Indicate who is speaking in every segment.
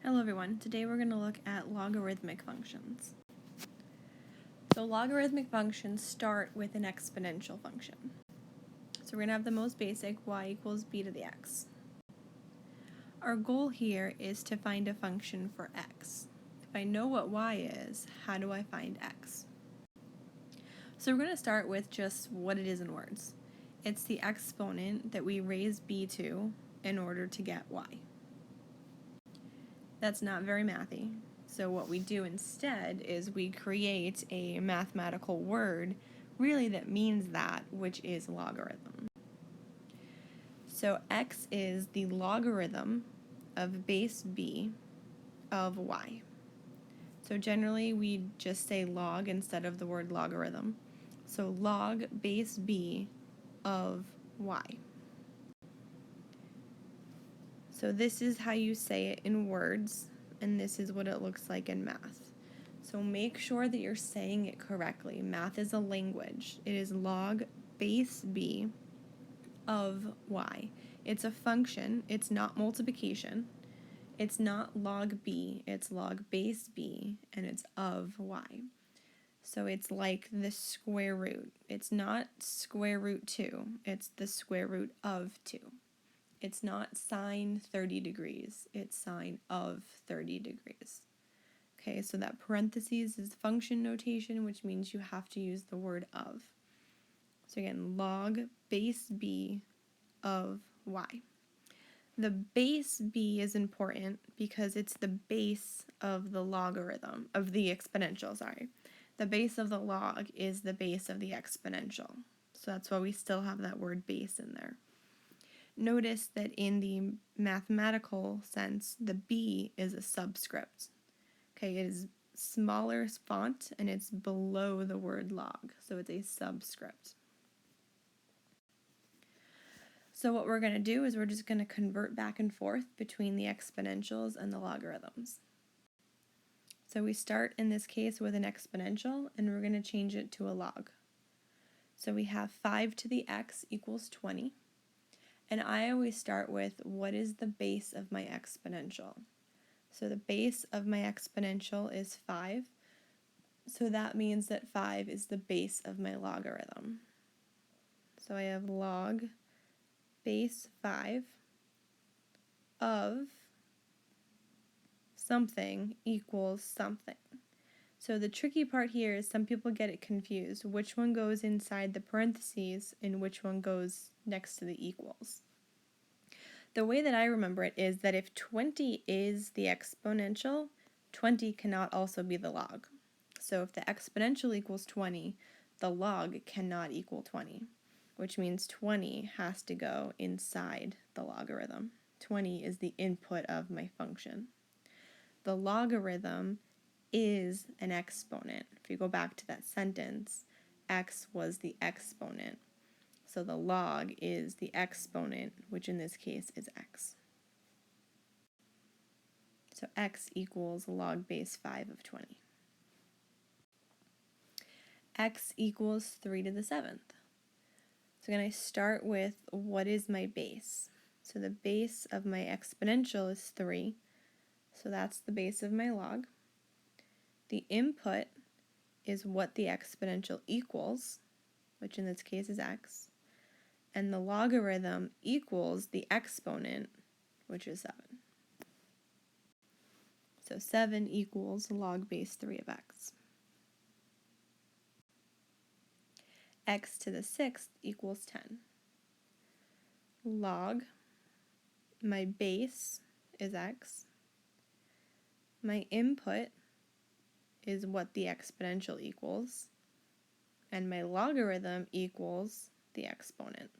Speaker 1: Hello everyone, today we're going to look at logarithmic functions. So logarithmic functions start with an exponential function. So we're going to have the most basic, y equals b to the x. Our goal here is to find a function for x. If I know what y is, how do I find x? So we're going to start with just what it is in words. It's the exponent that we raise b to in order to get y. That's not very mathy. So what we do instead is we create a mathematical word really that means that, which is logarithm. So x is the logarithm of base b of y. So generally we just say log instead of the word logarithm. So log base b of y. So this is how you say it in words, and this is what it looks like in math. So make sure that you're saying it correctly. Math is a language. It is log base b of y. It's a function. It's not multiplication. It's not log b. It's log base b, and it's of y. So it's like the square root. It's not square root 2. It's the square root of 2. It's not sine 30 degrees, it's sine of 30 degrees. Okay, so that parentheses is function notation, which means you have to use the word of. So again, log base b of y. The base b is important because it's the base of the logarithm, of the exponential, sorry. The base of the log is the base of the exponential. So that's why we still have that word base in there. Notice that in the mathematical sense, the b is a subscript. Okay, it is smaller font and it's below the word log, so it's a subscript. So what we're going to do is we're just going to convert back and forth between the exponentials and the logarithms. So we start in this case with an exponential and we're going to change it to a log. So we have 5 to the x equals 20. And I always start with what is the base of my exponential. So the base of my exponential is 5. So that means that 5 is the base of my logarithm. So I have log base 5 of something equals something. So the tricky part here is some people get it confused. Which one goes inside the parentheses and which one goes next to the equals? The way that I remember it is that if 20 is the exponential, 20 cannot also be the log. So if the exponential equals 20, the log cannot equal 20, which means 20 has to go inside the logarithm. 20 is the input of my function. The logarithm is an exponent. If you go back to that sentence, x was the exponent. So the log is the exponent, which in this case is x. So x equals log base 5 of 20. X equals 3 to the 7th. So again, I start with what is my base. So the base of my exponential is 3. So that's the base of my log. The input is what the exponential equals, which in this case is x. And the logarithm equals the exponent, which is 7. So 7 equals log base 3 of x. X to the 6th equals 10. Log, my base is x. My input is what the exponential equals. And my logarithm equals the exponent.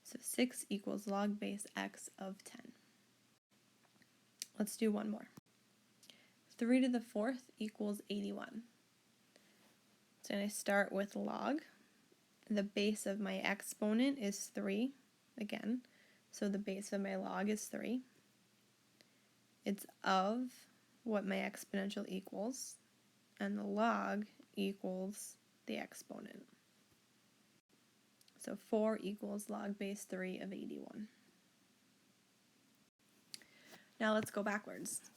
Speaker 1: So 6 equals log base x of 10. Let's do one more. 3 to the 4th equals 81. So I start with log. The base of my exponent is 3, again. So the base of my log is 3. It's of what my exponential equals, and the log equals the exponent. So 4 equals log base 3 of 81. Now let's go backwards.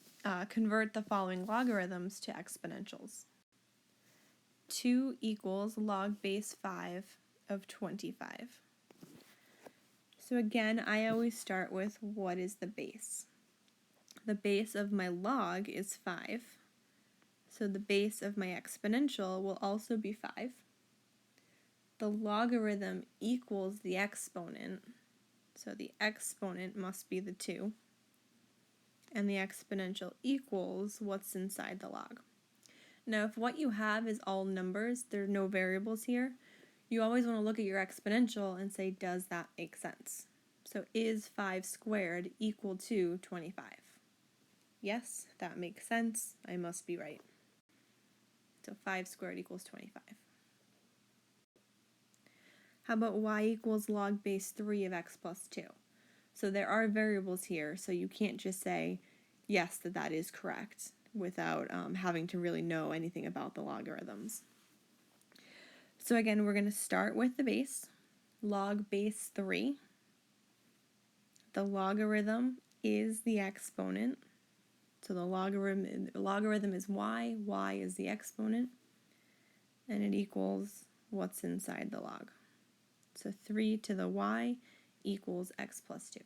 Speaker 1: Convert the following logarithms to exponentials. 2 equals log base 5 of 25. So again, I always start with what is the base. The base of my log is 5. So the base of my exponential will also be 5. The logarithm equals the exponent. So the exponent must be the 2. And the exponential equals what's inside the log. Now, if what you have is all numbers, there are no variables here, you always want to look at your exponential and say, does that make sense? So is 5 squared equal to 25? Yes, that makes sense. I must be right. So 5 squared equals 25. How about y equals log base 3 of x plus 2? So there are variables here, so you can't just say, yes, that is correct, without having to really know anything about the logarithms. So again, we're going to start with the base, log base 3. The logarithm is the exponent. So the logarithm is y is the exponent, and it equals what's inside the log. So 3 to the y equals x plus 2.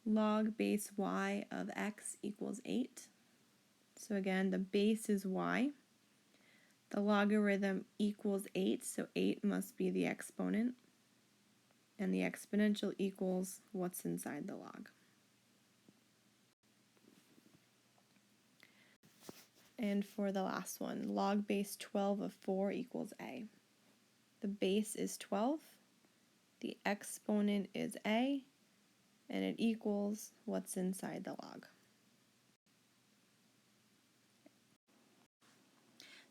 Speaker 1: Log base y of x equals 8. So again, the base is y. The logarithm equals 8, so 8 must be the exponent. And the exponential equals what's inside the log. And for the last one, log base 12 of 4 equals a. The base is 12, the exponent is a, and it equals what's inside the log.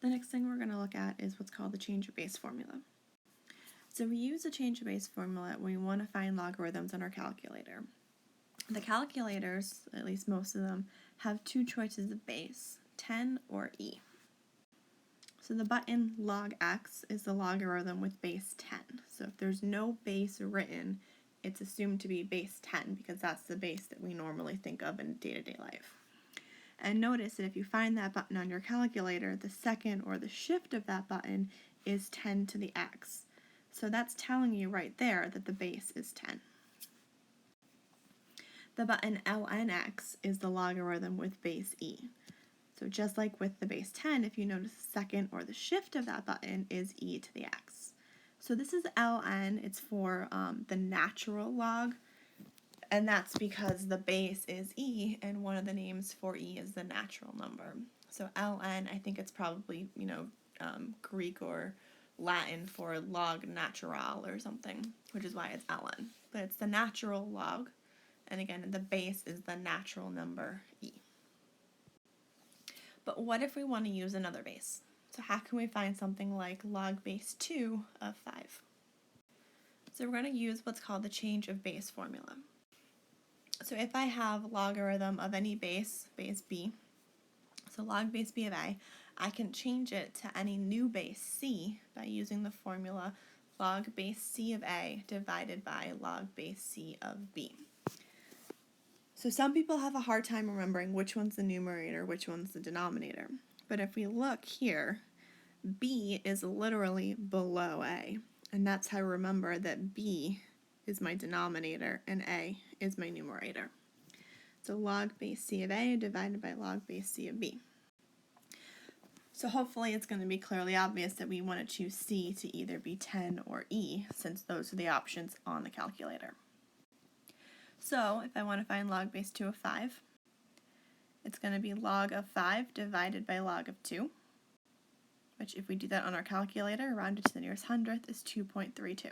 Speaker 1: The next thing we're going to look at is what's called the change of base formula. So we use the change of base formula when we want to find logarithms on our calculator. The calculators, at least most of them, have two choices of base, 10 or e. So the button log x is the logarithm with base 10. So if there's no base written, it's assumed to be base 10 because that's the base that we normally think of in day-to-day life. And notice that if you find that button on your calculator, the second or the shift of that button is 10 to the x. So that's telling you right there that the base is 10. The button lnx is the logarithm with base e. So just like with the base 10, if you notice the second or the shift of that button is e to the x. So this is ln, it's for the natural log, and that's because the base is e, and one of the names for e is the natural number. So ln, I think it's probably, Greek or Latin for log natural or something, which is why it's ln. But it's the natural log, and again, the base is the natural number e. But what if we want to use another base? So how can we find something like log base 2 of 5? So we're going to use what's called the change of base formula. So if I have logarithm of any base, base b, so log base b of a, I can change it to any new base c by using the formula log base c of a divided by log base c of b. So some people have a hard time remembering which one's the numerator, which one's the denominator. But if we look here, b is literally below a, and that's how I remember that b is my denominator and a is my numerator. So log base c of a divided by log base c of b. So hopefully it's going to be clearly obvious that we want to choose c to either be 10 or e, since those are the options on the calculator. So if I want to find log base 2 of 5, it's going to be log of 5 divided by log of 2, which if we do that on our calculator, rounded to the nearest hundredth, is 2.32.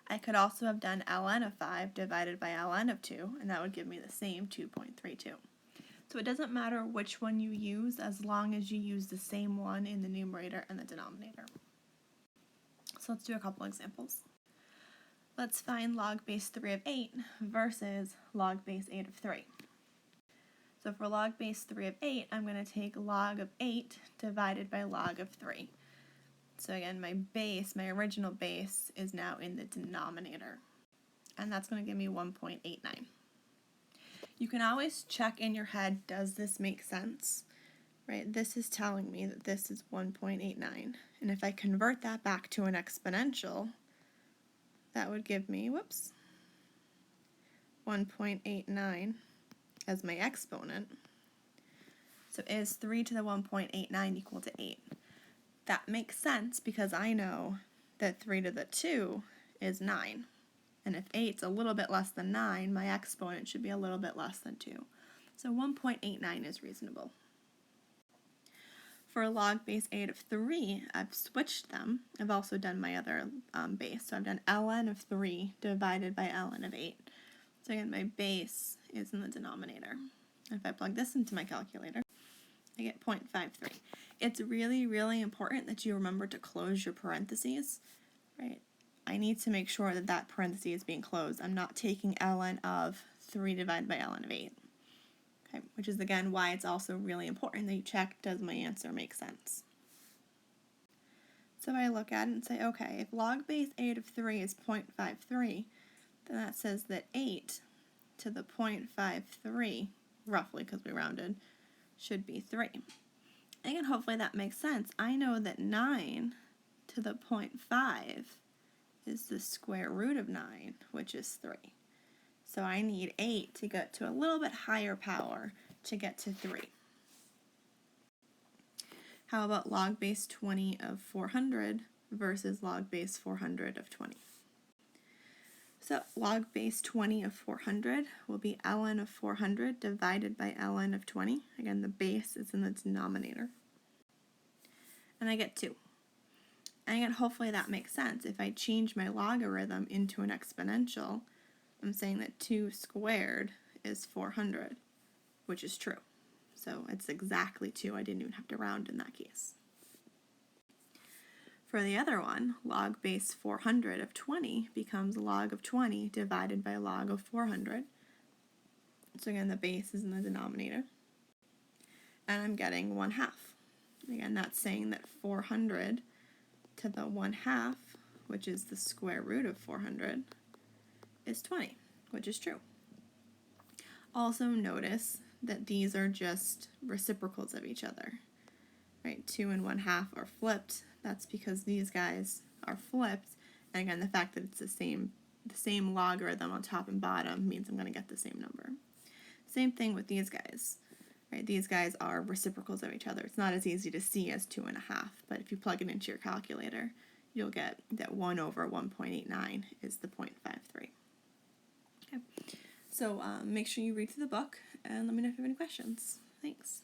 Speaker 1: I could also have done ln of 5 divided by ln of 2, and that would give me the same 2.32. So it doesn't matter which one you use as long as you use the same one in the numerator and the denominator. So let's do a couple examples. Let's find log base 3 of 8 versus log base 8 of 3. So for log base 3 of 8, I'm going to take log of 8 divided by log of 3. So again, my base, my original base, is now in the denominator. And that's going to give me 1.89. You can always check in your head, does this make sense? Right, this is telling me that this is 1.89. And if I convert that back to an exponential, that would give me, 1.89 as my exponent. So is 3 to the 1.89 equal to 8? That makes sense because I know that 3 to the 2 is 9. And if 8's a little bit less than 9, my exponent should be a little bit less than 2. So 1.89 is reasonable. For log base 8 of 3, I've switched them. I've also done my other base. So I've done ln of 3 divided by ln of 8. So again, my base is in the denominator. And if I plug this into my calculator, I get 0.53. It's really, really important that you remember to close your parentheses, right? I need to make sure that that parenthesis is being closed. I'm not taking ln of 3 divided by ln of 8. Okay, which is again why it's also really important that you check, does my answer make sense? So I look at it and say, okay, if log base 8 of 3 is 0.53, then that says that 8 to the 0.53, roughly because we rounded, should be 3. Again, hopefully that makes sense. I know that 9 to the 0.5 is the square root of 9, which is 3. So I need 8 to get to a little bit higher power to get to 3. How about log base 20 of 400 versus log base 400 of 20? So log base 20 of 400 will be ln of 400 divided by ln of 20. Again, the base is in the denominator. And I get 2. And again, hopefully that makes sense. If I change my logarithm into an exponential, I'm saying that 2 squared is 400, which is true. So it's exactly 2. I didn't even have to round in that case. For the other one, log base 400 of 20 becomes log of 20 divided by log of 400. So again, the base is in the denominator. And I'm getting 1/2. Again, that's saying that 400 to the 1/2, which is the square root of 400, is 20, which is true. Also notice that these are just reciprocals of each other. Right, 2 and 1/2 are flipped. That's because these guys are flipped. And again, the fact that it's the same logarithm on top and bottom means I'm going to get the same number. Same thing with these guys. Right, these guys are reciprocals of each other. It's not as easy to see as 2 1/2, but if you plug it into your calculator, you'll get that 1 over 1.89 is the 0.53. Okay, so make sure you read through the book and let me know if you have any questions. Thanks.